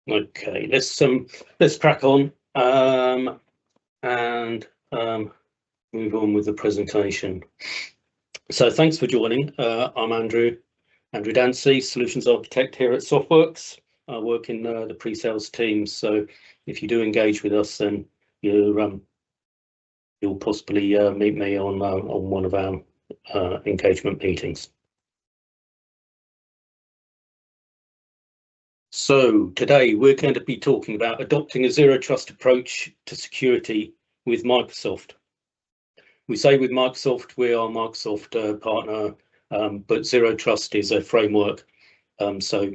Okay, let's crack on and move on with the presentation. So thanks for joining. I'm Andrew Dancy, Solutions Architect here at Softworks. I work in the pre-sales team. So if you do engage with us, then you'll possibly meet me on one of our engagement meetings. So today we're going to be talking about adopting a zero trust approach to security with Microsoft. We say with Microsoft, we are a Microsoft partner, but zero trust is a framework. So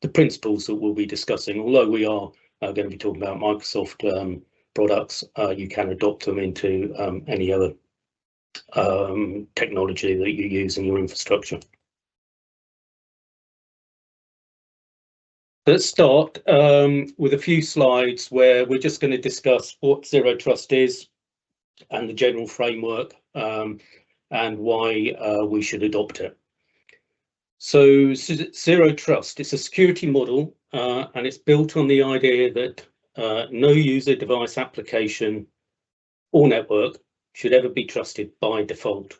the principles that we'll be discussing, although we are going to be talking about Microsoft products, you can adopt them into any other technology that you use in your infrastructure. Let's start with a few slides where we're just going to discuss what zero trust is and the general framework and why we should adopt it. So zero trust is a security model and it's built on the idea that no user, device, application or network should ever be trusted by default,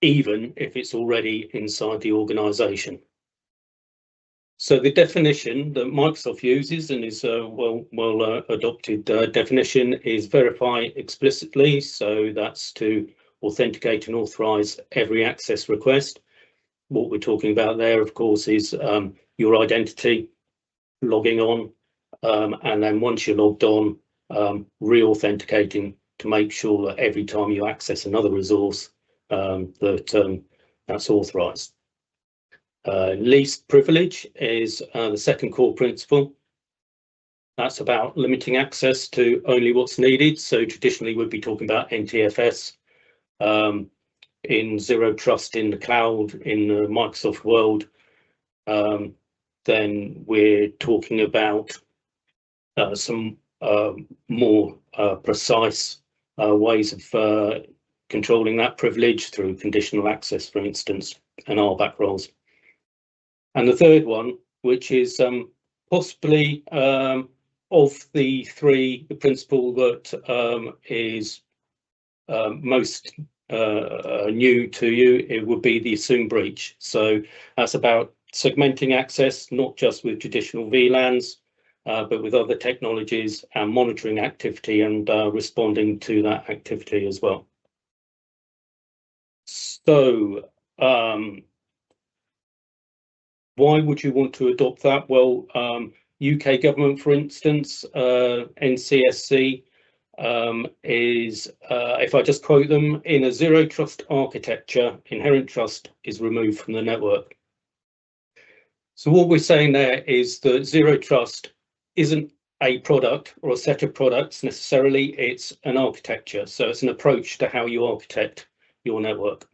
even if it's already inside the organization. So the definition that Microsoft uses and is well adopted definition is verify explicitly. So that's to authenticate and authorize every access request. What we're talking about there, of course, is your identity, logging on, and then once you're logged on, re-authenticating to make sure that every time you access another resource, that's authorized. Least privilege is the second core principle. That's about limiting access to only what's needed. So traditionally we'd be talking about NTFS. In zero trust in the cloud, in the Microsoft world, then we're talking about some more precise ways of controlling that privilege through conditional access, for instance, and RBAC roles. And the third one, which is possibly of the three, the principle that is most new to you, it would be the assume breach. So that's about segmenting access, not just with traditional VLANs, but with other technologies and monitoring activity and responding to that activity as well. So why would you want to adopt that? Well, UK government, for instance, NCSC is, if I just quote them, in a zero trust architecture, inherent trust is removed from the network. So what we're saying there is that zero trust isn't a product or a set of products necessarily, it's an architecture. So it's an approach to how you architect your network.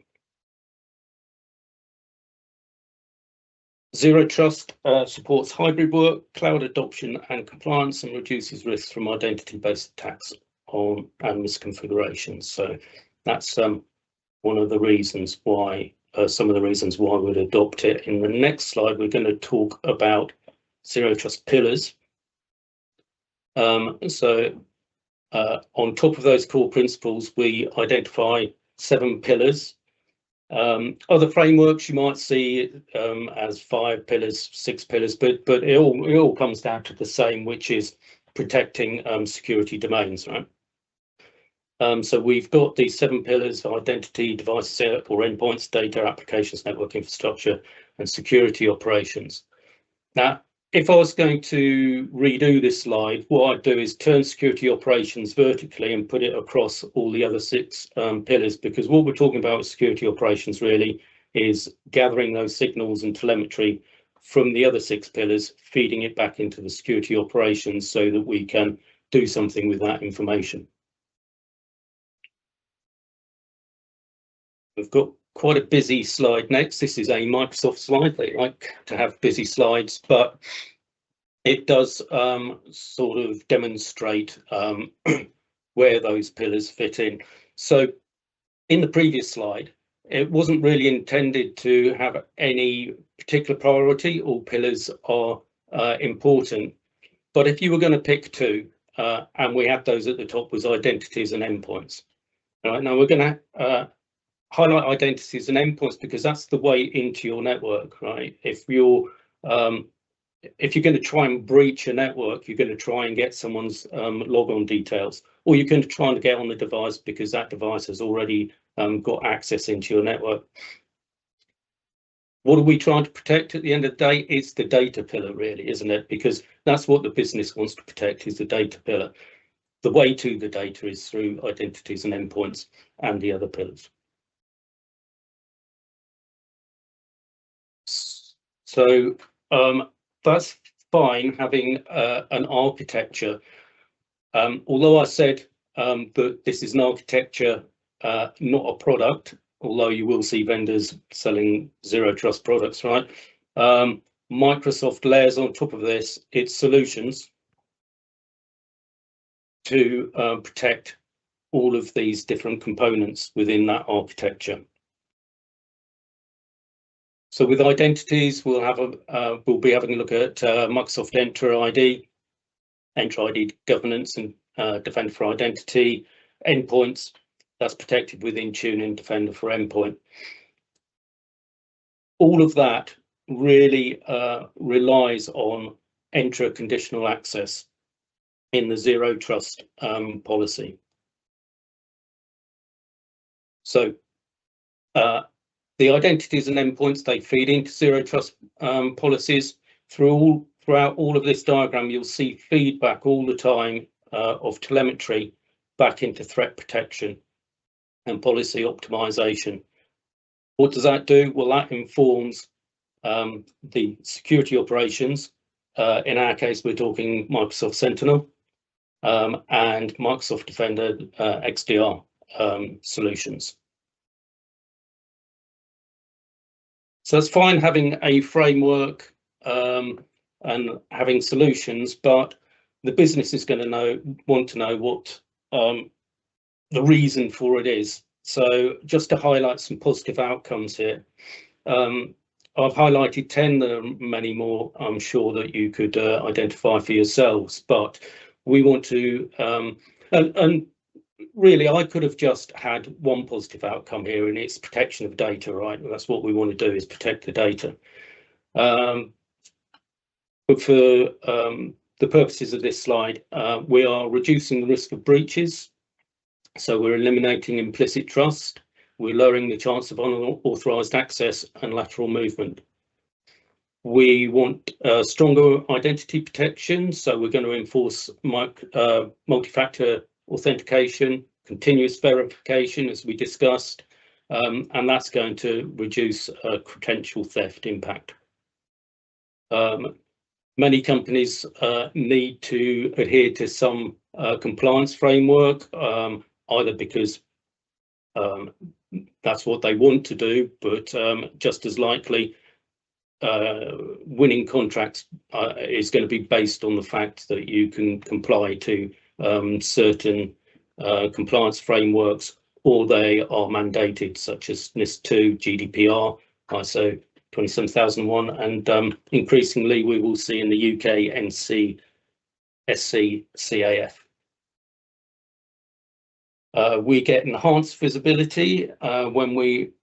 Zero trust supports hybrid work, cloud adoption and compliance, and reduces risks from identity-based attacks on and misconfigurations. So that's one of the reasons why, some of the reasons why we'd adopt it. In the next slide, we're going to talk about zero trust pillars. On top of those core principles, we identify 7 pillars. Other frameworks you might see as 5 pillars, 6 pillars, but it all comes down to the same, which is protecting security domains, right? So we've got these 7 pillars: identity, devices or endpoints, data, applications, network infrastructure, and security operations. Now, if I was going to redo this slide, what I'd do is turn security operations vertically and put it across all the other 6 pillars, because what we're talking about with security operations really is gathering those signals and telemetry from the other 6 pillars, feeding it back into the security operations so that we can do something with that information. We've got quite a busy slide next. This is a Microsoft slide. They like to have busy slides, but it does sort of demonstrate where those pillars fit in. So in the previous slide, it wasn't really intended to have any particular priority. All pillars are important. But if you were going to pick two, and we had those at the top, was identities and endpoints. Right, now we're going to highlight identities and endpoints because that's the way into your network, right? If you're going to try and breach a network, you're going to try and get someone's logon details, or you're going to try and get on the device because that device has already got access into your network. What are we trying to protect at the end of the day? It's the data pillar, really, isn't it? Because that's what the business wants to protect, is the data pillar. The way to the data is through identities and endpoints and the other pillars. So that's fine having an architecture. Although I said that this is an architecture, not a product, although you will see vendors selling zero trust products, right? Microsoft layers on top of this its solutions to protect all of these different components within that architecture. So with identities, we'll be having a look at Microsoft Entra ID, Entra ID governance and Defender for Identity, endpoints. That's protected with Intune and Defender for Endpoint. All of that really relies on Entra conditional access in the zero trust policy. So the identities and endpoints, they feed into zero trust policies. Throughout all of this diagram, you'll see feedback all the time of telemetry back into threat protection and policy optimization. What does that do? Well, that informs the security operations. In our case, we're talking Microsoft Sentinel and Microsoft Defender XDR solutions. So it's fine having a framework and having solutions, but the business is going to want to know what the reason for it is. So just to highlight some positive outcomes here, I've highlighted 10. There are many more, I'm sure, that you could identify for yourselves, but we want to, and really, I could have just had one positive outcome here, and it's protection of data, right? That's what we want to do, is protect the data. But for the purposes of this slide, we are reducing the risk of breaches. So we're eliminating implicit trust. We're lowering the chance of unauthorized access and lateral movement. We want stronger identity protection. So we're going to enforce multi-factor authentication, continuous verification, as we discussed, and that's going to reduce credential theft impact. Many companies need to adhere to some compliance framework, either because that's what they want to do, but just as likely winning contracts is going to be based on the fact that you can comply to certain compliance frameworks, or they are mandated, such as NIS2, GDPR, ISO 27001, and increasingly we will see in the UK NC, SC, CAF. We get enhanced visibility when we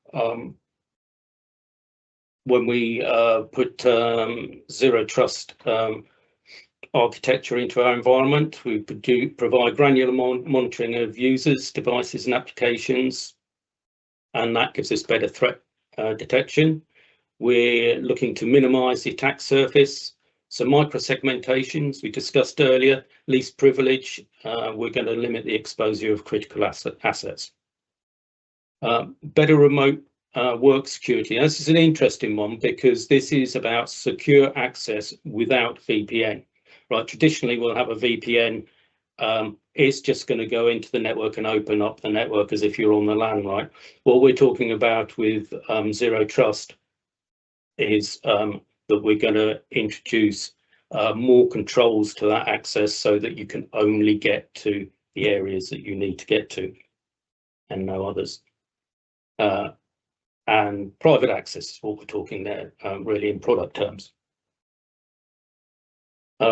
put zero trust architecture into our environment. We provide granular monitoring of users, devices and applications, and that gives us better threat detection. We're looking to minimize the attack surface. So micro-segmentations, we discussed earlier, least privilege, we're going to limit the exposure of critical assets. Better remote work security. Now, this is an interesting one because this is about secure access without VPN. Right, traditionally we'll have a VPN. It's just going to go into the network and open up the network as if you're on the LAN, right? What we're talking about with zero trust is that we're going to introduce more controls to that access so that you can only get to the areas that you need to get to and no others. And private access is what we're talking there, really in product terms.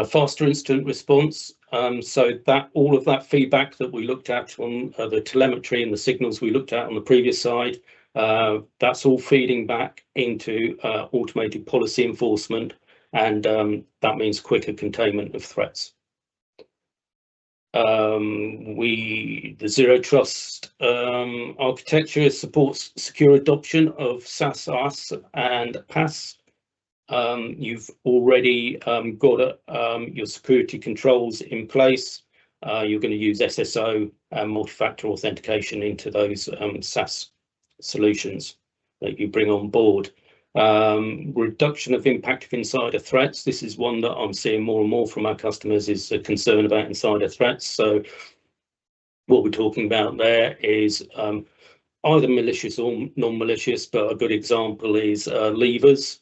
Faster incident response. So that all of that feedback that we looked at on the telemetry and the signals we looked at on the previous slide, that's all feeding back into automated policy enforcement, and that means quicker containment of threats. The Zero Trust architecture supports secure adoption of SaaS, IaaS, and PaaS. You've already got your security controls in place. You're going to use SSO and multi-factor authentication into those SaaS solutions that you bring on board. Reduction of impact of insider threats. This is one that I'm seeing more and more from our customers, is a concern about insider threats. So what we're talking about there is either malicious or non-malicious, but a good example is levers.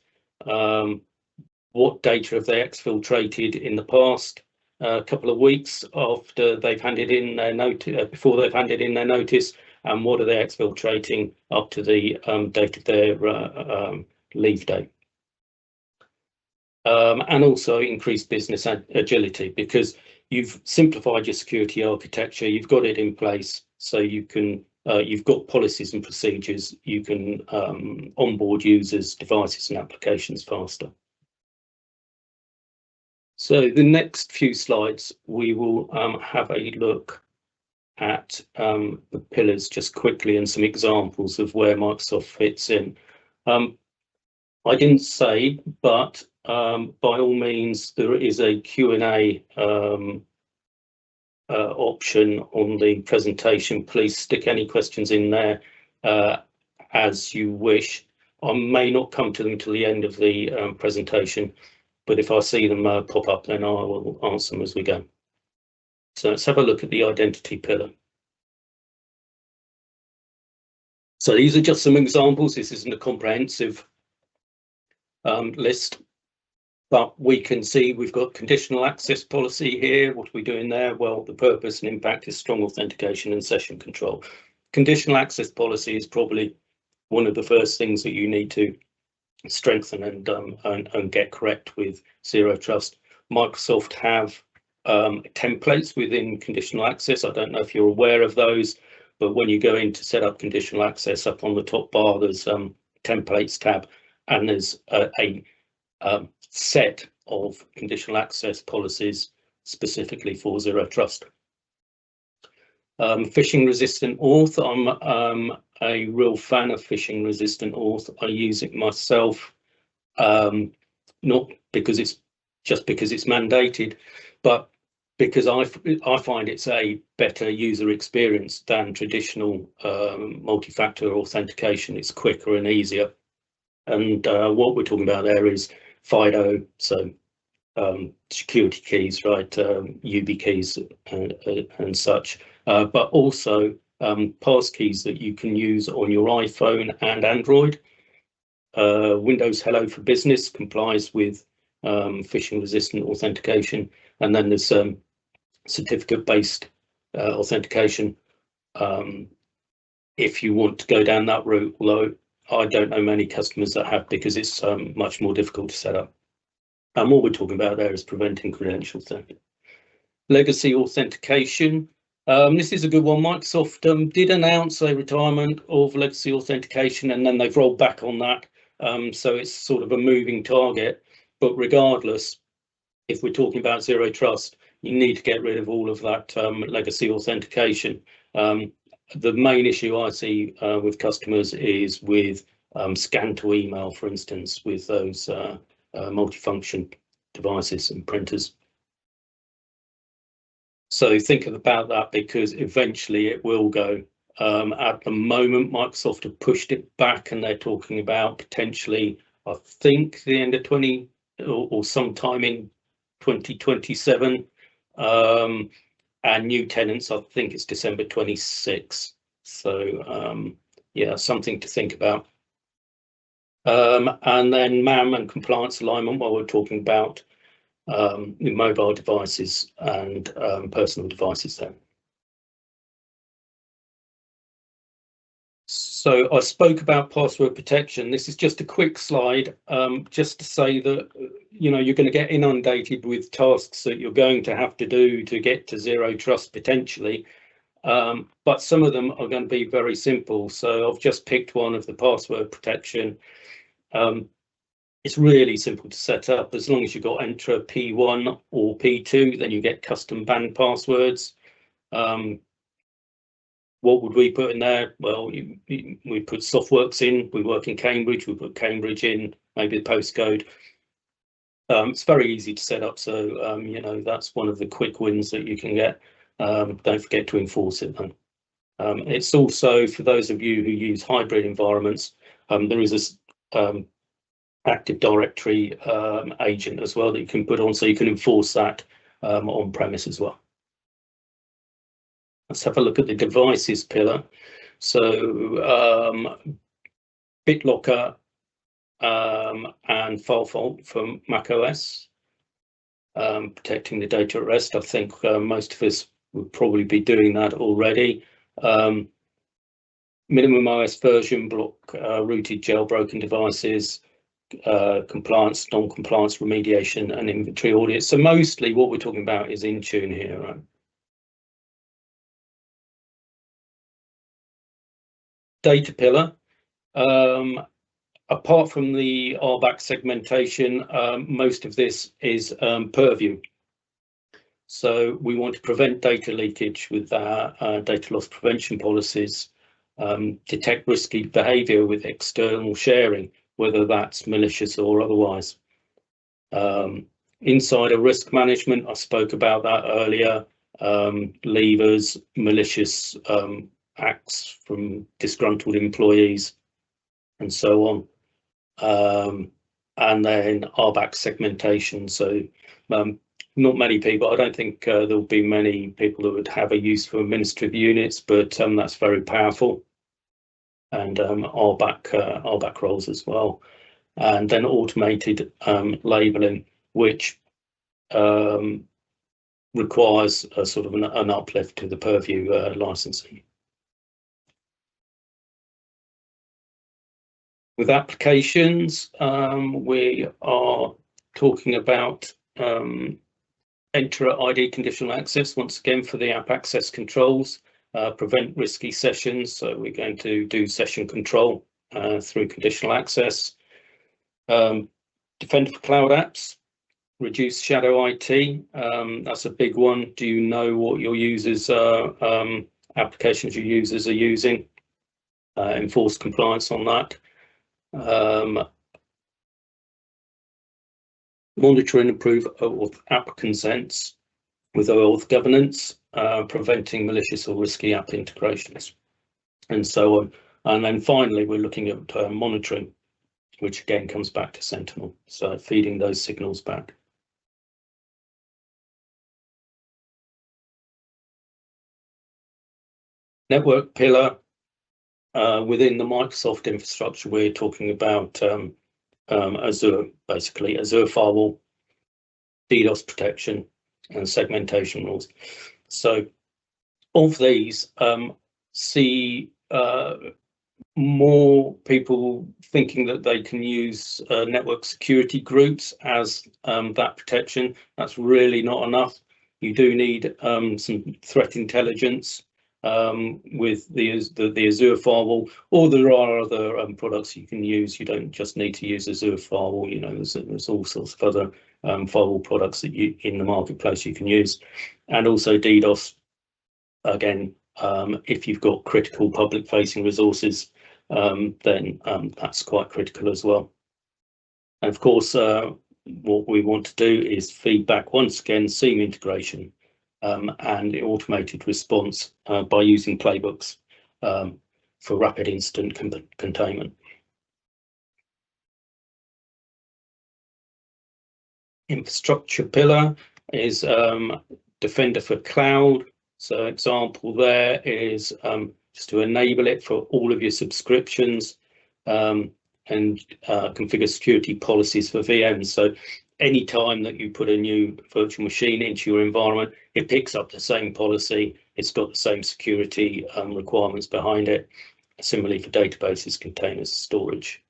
What data have they exfiltrated in the past couple of weeks after they've handed in their notice, before they've handed in their notice, and what are they exfiltrating up to the date of their leave date? And also increased business agility, because you've simplified your security architecture, you've got it in place, so you can you've got policies and procedures, you can onboard users, devices and applications faster. So the next few slides, we will have a look at the pillars just quickly and some examples of where Microsoft fits in. I didn't say, but by all means, there is a Q&A option on the presentation. Please stick any questions in there as you wish. I may not come to them till the end of the presentation, but if I see them pop up, then I will answer them as we go. So let's have a look at the identity pillar. So these are just some examples. This isn't a comprehensive list, but we can see we've got conditional access policy here. What are we doing there? Well, the purpose and impact is strong authentication and session control. Conditional access policy is probably one of the first things that you need to strengthen and get correct with Zero Trust. Microsoft have templates within conditional access. I don't know if you're aware of those, but when you go in to set up conditional access, up on the top bar, there's templates tab, and there's a set of conditional access policies specifically for Zero Trust. Phishing resistant auth. I'm a real fan of phishing resistant auth. I use it myself, not because it's mandated, but because I find it's a better user experience than traditional multi-factor authentication. It's quicker and easier. And what we're talking about there is FIDO, so security keys, right, UB keys and such, but also pass keys that you can use on your iPhone and Android. Windows Hello for Business complies with phishing resistant authentication, and then there's certificate based authentication if you want to go down that route, although I don't know many customers that have, because it's much more difficult to set up. And what we're talking about there is preventing credential theft. Legacy authentication. This is a good one. Microsoft did announce a retirement of legacy authentication, and then they've rolled back on that. So it's sort of a moving target. But regardless, if we're talking about Zero Trust, you need to get rid of all of that legacy authentication. The main issue I see with customers is with scan to email, for instance, with those multifunction devices and printers. So think about that, because eventually it will go. At the moment, Microsoft have pushed it back, and they're talking about potentially, I think, the end of 20 or sometime in 2027. And new tenants, I think it's December 26. So yeah, something to think about. And then MAM and compliance alignment, while we're talking about mobile devices and personal devices there. So So I spoke about password protection. This is just a quick slide, just to say that, you know, you're going to get inundated with tasks that you're going to have to do to get to zero trust potentially. But some of them are going to be very simple. So I've just picked one of the password protection. It's really simple to set up. As long as you've got Entra P1 or P2, then you get custom banned passwords. What would we put in there? Well, we put Softworks in. We work in Cambridge. We put Cambridge in, maybe the postcode. It's very easy to set up. So, you know, that's one of the quick wins that you can get. Don't forget to enforce it then. It's also, for those of you who use hybrid environments, there is this Active Directory agent as well that you can put on, so you can enforce that on premise as well. Let's have a look at the devices pillar. So BitLocker and FileVault for macOS, protecting the data at rest. I think most of us would probably be doing that already. Minimum OS version block rooted jailbroken devices, compliance, non-compliance remediation, and inventory audit. So mostly what we're talking about is Intune here, right? Data pillar. Apart from the RBAC segmentation, most of this is purview. So we want to prevent data leakage with our data loss prevention policies, detect risky behavior with external sharing, whether that's malicious or otherwise. Insider risk management, I spoke about that earlier. Levers, malicious acts from disgruntled employees, and so on. And then RBAC segmentation. So not many people, I don't think there'll be many people that would have a use for administrative units, but that's very powerful. And RBAC roles as well. And then automated labeling, which requires a sort of an uplift to the purview licensing. With applications, we are talking about Entra ID conditional access, once again for the app access controls, prevent risky sessions. So we're going to do session control through conditional access. Defender for cloud apps, reduce shadow IT. That's a big one. Do you know what your users, applications your users are using? Enforce compliance on that. Monitor and improve OAuth app consents with OAuth governance, preventing malicious or risky app integrations, and so on. And then finally, we're looking at monitoring, which again comes back to Sentinel, so feeding those signals back. Network pillar. Within the Microsoft infrastructure, we're talking about Azure, basically Azure firewall, DDoS protection, and segmentation rules. So of these, see more people thinking that they can use network security groups as that protection. That's really not enough. You do need some threat intelligence with the Azure firewall, or there are other products you can use. You don't just need to use Azure firewall. You know, there's all sorts of other firewall products that you in the marketplace you can use, and also DDoS. Again, if you've got critical public-facing resources, then that's quite critical as well. And of course, what we want to do is feedback once again, SIEM integration. And the automated response by using playbooks for rapid incident containment. Infrastructure pillar is Defender for cloud. So example there is just to enable it for all of your subscriptions and configure security policies for VMs. So any time that you put a new virtual machine into your environment, it picks up the same policy. It's got the same security requirements behind it. Similarly for databases, containers, storage.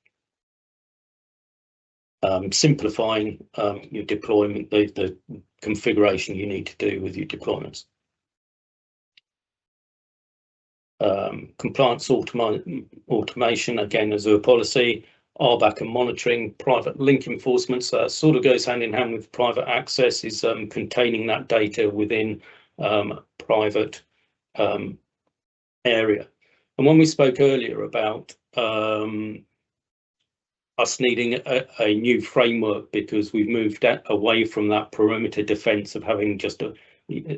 Simplifying your deployment, the configuration you need to do with your deployments. Compliance automation, again, Azure policy, RBAC and monitoring, private link enforcement. So that sort of goes hand in hand with private access, is containing that data within private area. And when we spoke earlier about us needing a new framework because we've moved away from that perimeter defense of having just a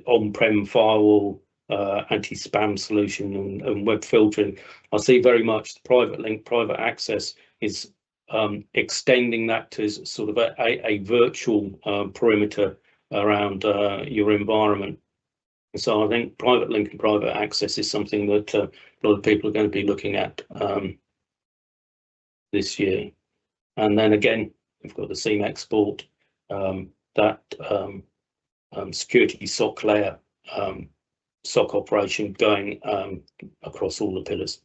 on-prem firewall, anti-spam solution and web filtering, I see very much the private link, private access is extending that to sort of a virtual perimeter around your environment. So I think private link and private access is something that a lot of people are going to be looking at this year. And then again, we've got the SIEM export, that security SOC layer, SOC operation going across all the pillars.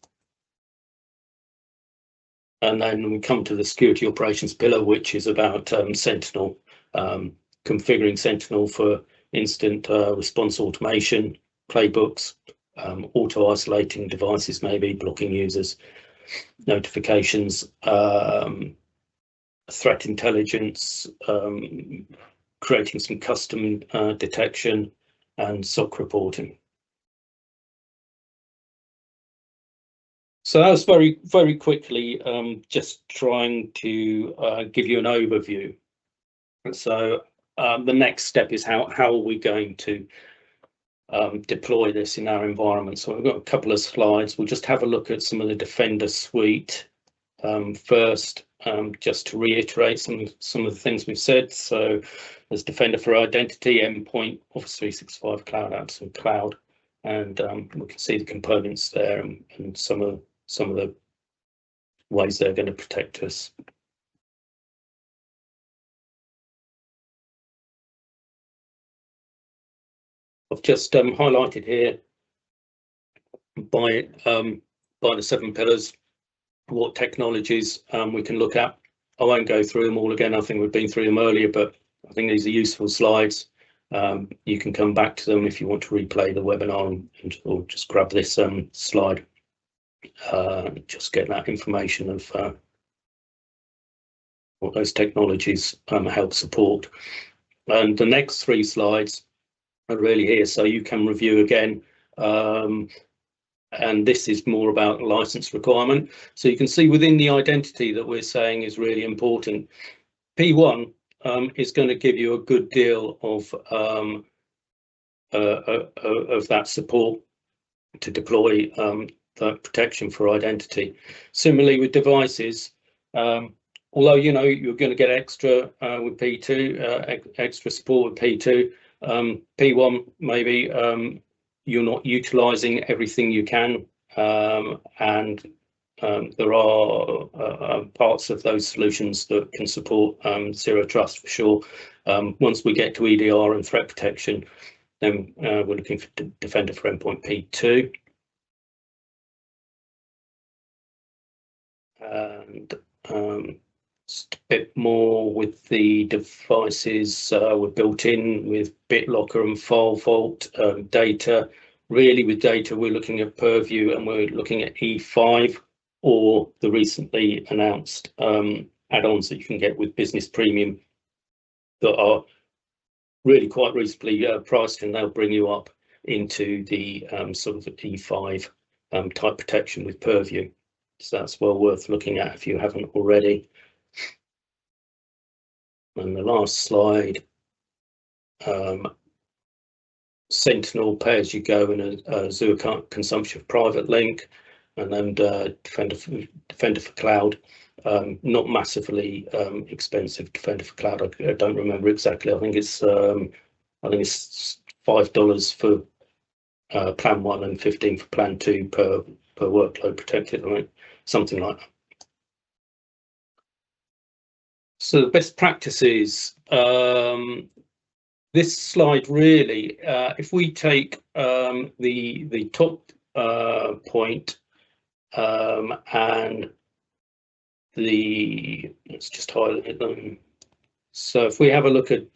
And then we come to the security operations pillar, which is about Sentinel, configuring Sentinel for instant response automation, playbooks, auto-isolating devices, maybe blocking users, notifications, threat intelligence, creating some custom detection, and SOC reporting. So that was very, very quickly just trying to give you an overview. So the next step is how are we going to deploy this in our environment? So we've got a couple of slides. We'll just have a look at some of the Defender suite first, just to reiterate some of the things we've said. So there's Defender for Identity, Endpoint, Office 365 Cloud Apps and Cloud, and we can see the components there and some of the ways they're going to protect us. I've just highlighted here by the 7 pillars what technologies we can look at. I won't go through them all again. I think we've been through them earlier, but I think these are useful slides. You can come back to them if you want to replay the webinar, or just grab this slide. Just get that information of what those technologies help support. And the next 3 slides are really here, so you can review again. And this is more about license requirement. So you can see within the identity that we're saying is really important. P1 is going to give you a good deal of that support to deploy that protection for identity. Similarly with devices, although you know you're going to get extra with P2, extra support with P2, P1 maybe you're not utilizing everything you can, and there are parts of those solutions that can support zero trust for sure. Once we get to EDR and threat protection, then we're looking for Defender for Endpoint P2. And just a bit more with the devices we're built in with BitLocker and File Vault. Data, really with data, we're looking at Purview and we're looking at E5 or the recently announced add-ons that you can get with Business Premium that are really quite reasonably priced, and they'll bring you up into the sort of the E5 type protection with Purview. So that's well worth looking at if you haven't already. And the last slide, Sentinel pay-as-you-go and Azure consumption of private link, and then Defender for Cloud. Not massively expensive. Defender for Cloud, I don't remember exactly. I think it's $5 for Plan 1 and $15 for Plan 2 per workload protected. I mean, something like that. So the best practices. This slide really, if we take the top point and let's just highlight them. So if we have a look at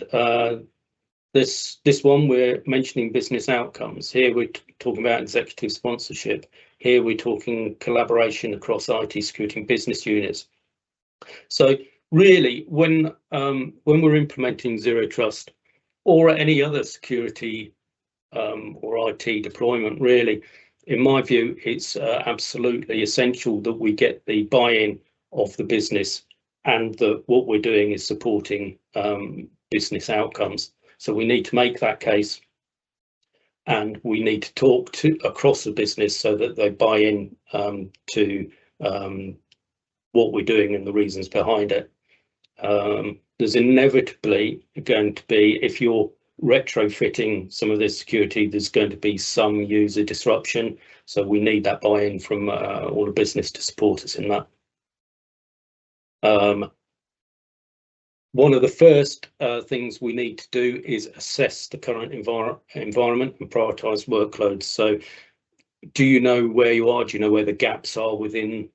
this one, we're mentioning business outcomes. Here we're talking about executive sponsorship. Here we're talking collaboration across IT security and business units. So really, when we're implementing Zero Trust or any other security or IT deployment, really, in my view, it's absolutely essential that we get the buy-in of the business, and that what we're doing is supporting business outcomes. So we need to make that case, and we need to talk to across the business so that they buy in to what we're doing and the reasons behind it. There's inevitably going to be, if you're retrofitting some of this security, there's going to be some user disruption. So we need that buy-in from all the business to support us in that. One of the first things we need to do is assess the current environment and prioritize workloads. So do you know where you are? Do you know where the gaps are within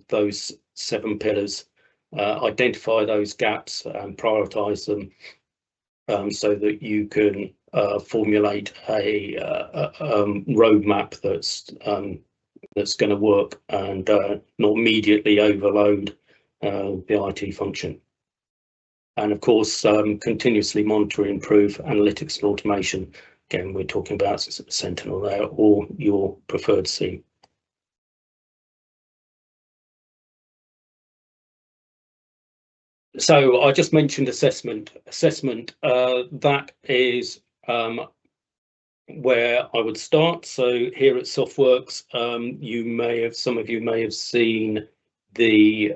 those 7 pillars? Identify those gaps and prioritize them so that you can formulate a roadmap that's going to work and not immediately overload the IT function. And of course, continuously monitor and improve analytics and automation. Again, we're talking about Sentinel there, or your preferred SIEM. So I just mentioned assessment. That is where I would start. So here at SoftWorks, some of you may have seen the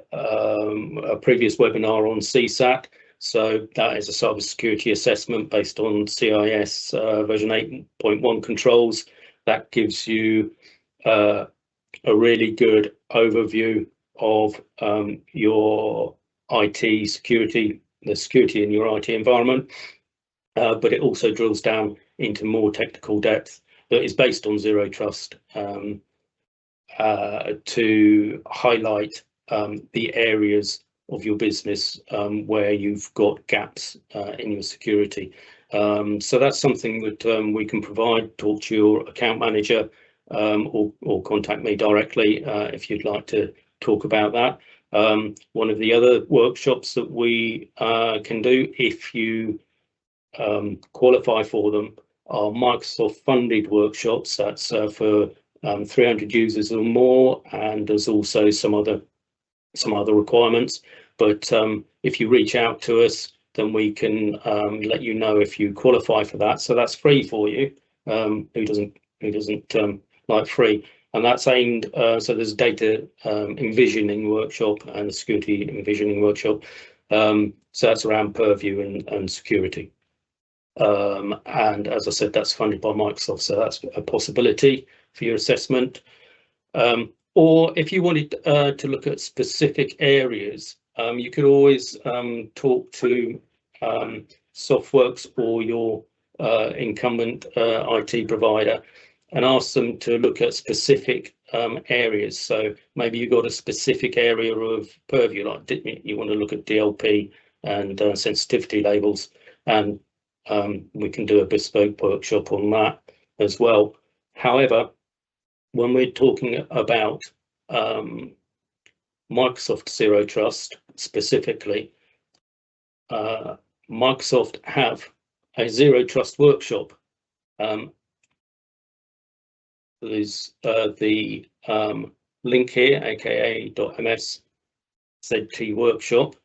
previous webinar on CSAT. So that is a cybersecurity assessment based on CIS version 8.1 controls. That gives you a really good overview of your IT security, the security in your IT environment, but it also drills down into more technical depth that is based on Zero Trust to highlight the areas of your business where you've got gaps in your security. So that's something that we can provide. Talk to your account manager or contact me directly if you'd like to talk about that. One of the other workshops that we can do, if you qualify for them, are Microsoft funded workshops. That's for 300 users or more, and there's also some other requirements. But if you reach out to us, then we can let you know if you qualify for that. So that's free for you. Who doesn't like free? And that's aimed, so there's a data envisioning workshop and a security envisioning workshop. So that's around purview and security. And as I said, that's funded by Microsoft, so that's a possibility for your assessment. Or if you wanted to look at specific areas, you could always talk to SoftWorks or your incumbent IT provider and ask them to look at specific areas. So maybe you've got a specific area of purview, like you want to look at DLP and sensitivity labels, and we can do a bespoke workshop on that as well. However, when we're talking about Microsoft Zero Trust specifically, Microsoft have a Zero Trust workshop. There's the link here, aka.ms/ZT workshop.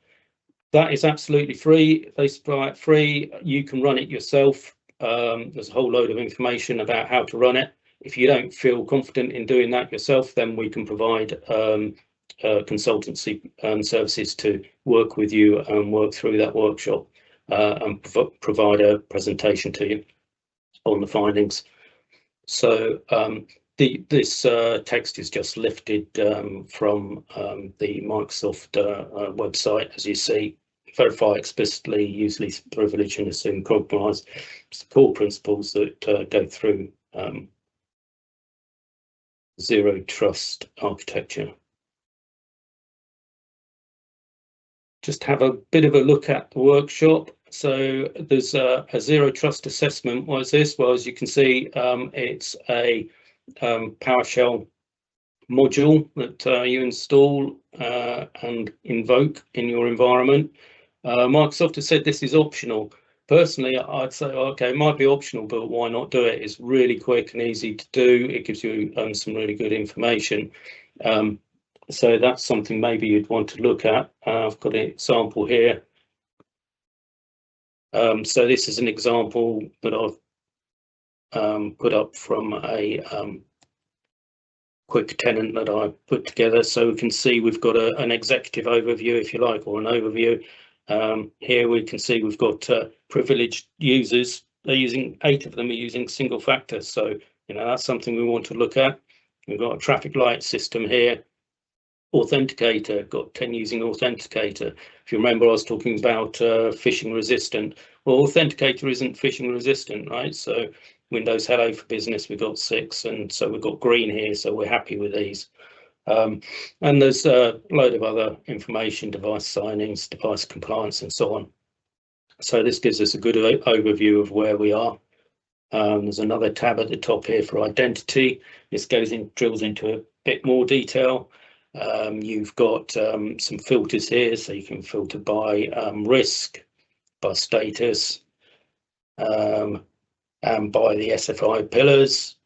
That is absolutely free. They supply it free. You can run it yourself. There's a whole load of information about how to run it. If you don't feel confident in doing that yourself, then we can provide consultancy services to work with you and work through that workshop and provide a presentation to you on the findings. So this text is just lifted from the Microsoft website, as you see. Verify explicitly, use least privilege, and assume compromise. It's the core principles that go through zero trust architecture. Just have a bit of a look at the workshop. So there's a zero trust assessment. What is this? Well, as you can see, it's a PowerShell module that you install and invoke in your environment. Microsoft has said this is optional. Personally, I'd say, okay, it might be optional, but why not do it? It's really quick and easy to do. It gives you some really good information. So that's something maybe you'd want to look at. I've got an example here. So this is an example that I've put up from a quick tenant that I put together. So we can see we've got an executive overview, if you like, or an overview. Here we can see we've got privileged users. They're using 8 of them are using single factor. So, you know, that's something we want to look at. We've got a traffic light system here. Authenticator, got 10 using Authenticator. If you remember, I was talking about phishing resistant. Well, Authenticator isn't phishing resistant, right? So Windows Hello for Business, we've got 6, and so we've got green here, so we're happy with these. And there's a load of other information, device signings, device compliance, and so on. So this gives us a good overview of where we are. There's another tab at the top here for identity. This drills into a bit more detail. You've got some filters here, so you can filter by risk, by status, and by the SFI pillars.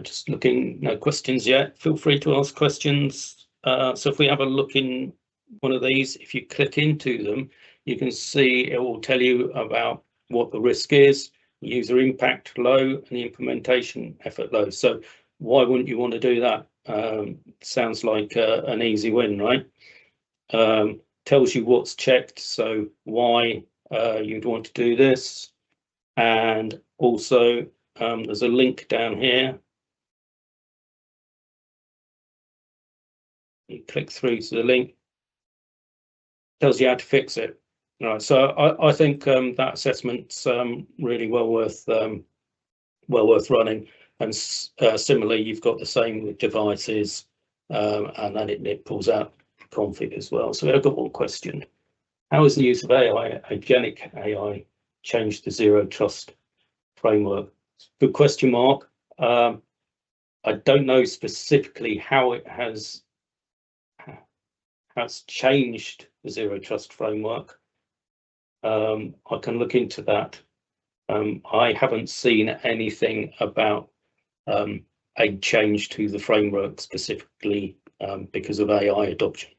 Just looking, no questions yet. Feel free to ask questions. So if we have a look in one of these, if you click into them, you can see it will tell you about what the risk is, user impact low, and the implementation effort low. So why wouldn't you want to do that? Sounds like an easy win, right? Tells you what's checked, so why you'd want to do this. And also there's a link down here. You click through to the link, tells you how to fix it. All right, so I think that assessment's really well worth running. And similarly, you've got the same with devices, and then it pulls out config as well. So I've got one question. How has the use of AI, agentic AI, changed the zero trust framework? Good question, Mark. I don't know specifically how it has changed the zero trust framework. I can look into that. I haven't seen anything about a change to the framework specifically because of AI adoption.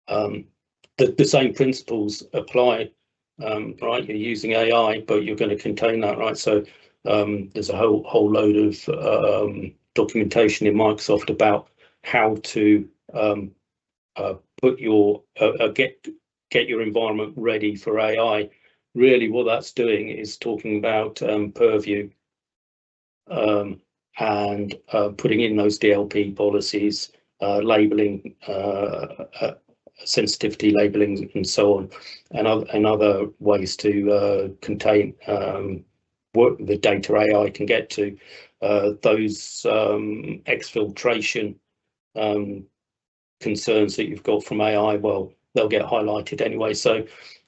The same principles apply, right? You're using AI, but you're going to contain that, right? So there's a whole load of documentation in Microsoft about how to put your get your environment ready for AI. Really, what that's doing is talking about purview and putting in those DLP policies, labeling, sensitivity labeling, and so on, and other ways to contain what the data AI can get to. Those exfiltration concerns that you've got from AI, well, they'll get highlighted anyway. So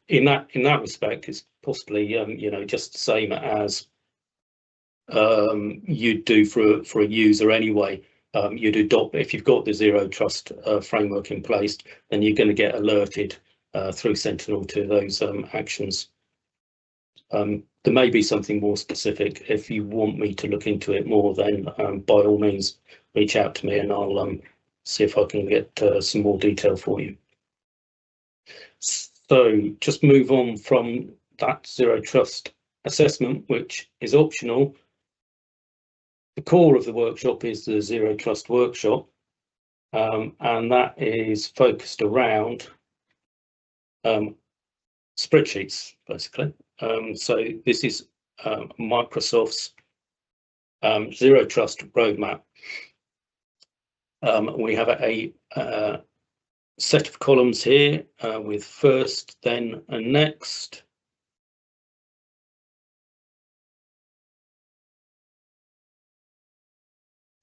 in that respect, it's possibly you know, just the same as you'd do for a user anyway. You'd adopt, if you've got the zero trust framework in place, then you're going to get alerted through Sentinel to those actions. There may be something more specific. If you want me to look into it more, then by all means reach out to me and I'll see if I can get some more detail for you. So just move on from that zero trust assessment, which is optional. The core of the workshop is the zero trust workshop, and that is focused around spreadsheets, basically. So this is Microsoft's zero trust roadmap. We have a set of columns here with first, then, and next.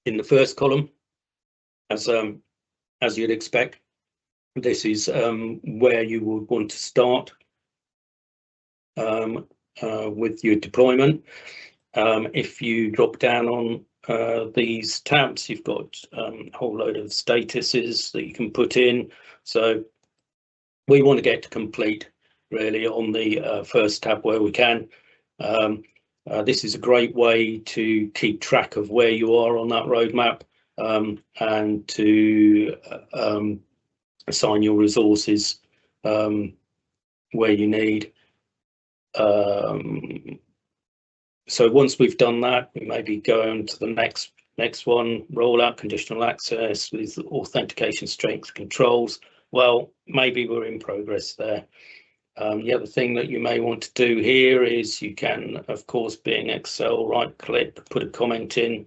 in the first column, as you'd expect. This is where you would want to start with your deployment. If you drop down on these tabs, you've got a whole load of statuses that you can put in. So we want to get to complete really on the first tab where we can. This is a great way to keep track of where you are on that roadmap, and to assign your resources where you need. So once we've done that, we maybe go on to the next one, rollout conditional access with authentication strength controls. Well, maybe we're in progress there. The other thing that you may want to do here is you can, of course, being Excel, right click, put a comment in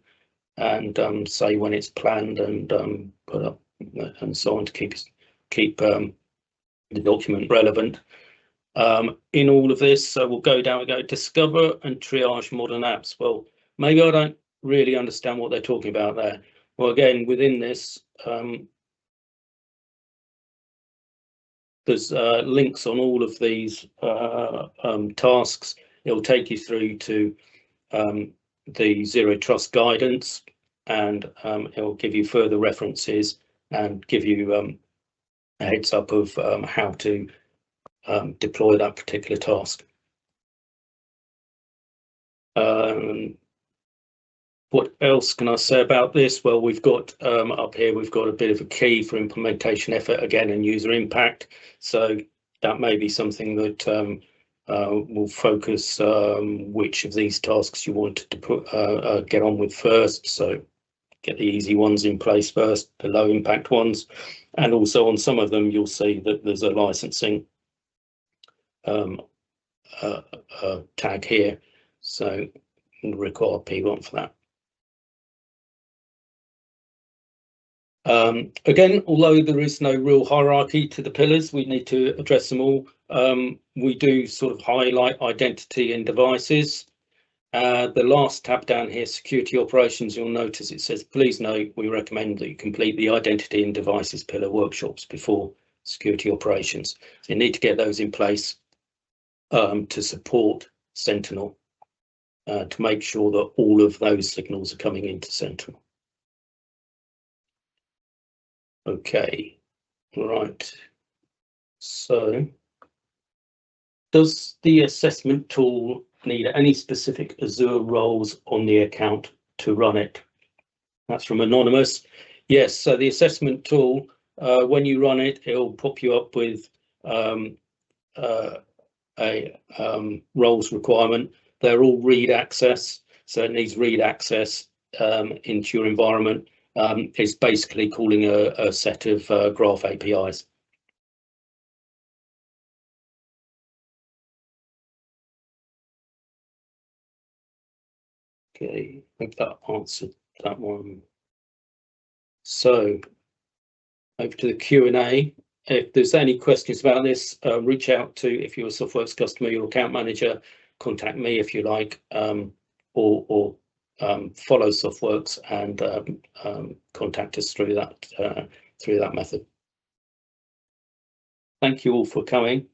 and say when it's planned and put up and so on to keep the document relevant. In all of this, so we'll go down and go discover and triage modern apps. Well, maybe I don't really understand what they're talking about there. Well, again, within this, there's links on all of these tasks. It'll take you through to the Zero Trust guidance, and it will give you further references and give you a heads up of how to deploy that particular task. What else can I say about this? Well, we've got up here, we've got a bit of a key for implementation effort again and user impact. So that may be something that will focus which of these tasks you want to get on with first. So get the easy ones in place first, the low impact ones. And also on some of them, you'll see that there's a licensing tag here. So we'll require P1 for that. Again, although there is no real hierarchy to the pillars, we need to address them all. We do sort of highlight identity and devices. The last tab down here, security operations, you'll notice it says, please note, we recommend that you complete the identity and devices pillar workshops before security operations. So you need to get those in place to support Sentinel, to make sure that all of those signals are coming into Sentinel. Okay, right. So does the assessment tool need any specific Azure roles on the account to run it? That's from Anonymous. Yes, so the assessment tool, when you run it, it'll pop you up with a roles requirement. They're all read access, so it needs read access into your environment. It's basically calling a set of graph APIs. Okay, I think that answered that one. So over to the Q&A. If there's any questions about this, reach out to, if you're a Softworks customer, your account manager, contact me if you like, or follow Softworks and contact us through that method. Thank you all for coming.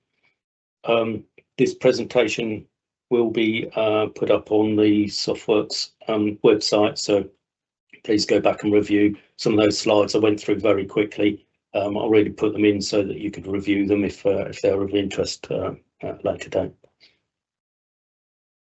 This presentation will be put up on the Softworks website, so please go back and review some of those slides I went through very quickly. I'll really put them in so that you could review them if they're of interest later down.